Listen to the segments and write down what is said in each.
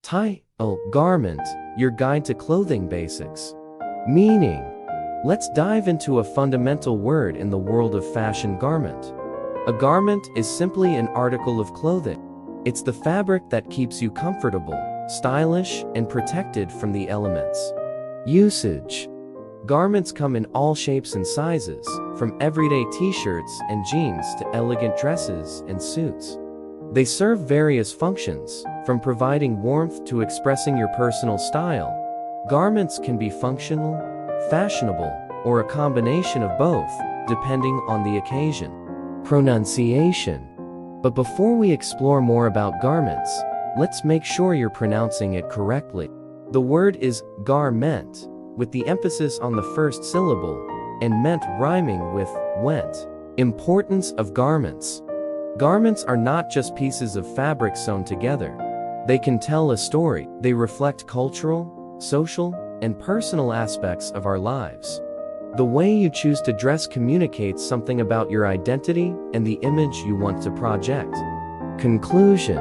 Title: GAR-ment, your guide to clothing basics. Meaning: let's dive into a fundamental word in the world of fashion: garment. A garment is simply an article of clothing. It's the fabric that keeps you comfortable, stylish, and protected from the elements. Usage: garments come in all shapes and sizes, from everyday t-shirts and jeans to elegant dresses and suits. They serve various functions, from providing warmth to expressing your personal style. Garments can be functional, fashionable, or a combination of both, depending on the occasion. Pronunciation. But before we explore more about garments, let's make sure you're pronouncing it correctly. The word is GAR-ment, with the emphasis on the first syllable, and ment rhyming with went. Importance of garments. Garments are not just pieces of fabric sewn together. They can tell a story. They reflect cultural, social, and personal aspects of our lives. The way you choose to dress communicates something about your identity and the image you want to project. Conclusion.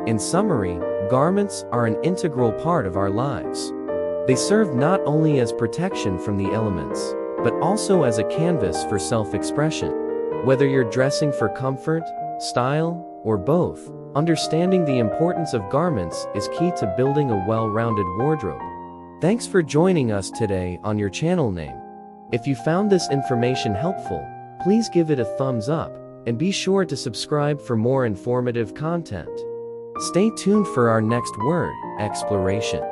In summary, garments are an integral part of our lives. They serve not only as protection from the elements, but also as a canvas for self-expression. Whether you're dressing for comfort, style, or both, understanding the importance of garments is key to building a well-rounded wardrobe. Thanks for joining us today on your channel name. If you found this information helpful, please give it a thumbs up, and be sure to subscribe for more informative content. Stay tuned for our next word exploration.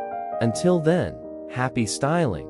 Until then, happy styling!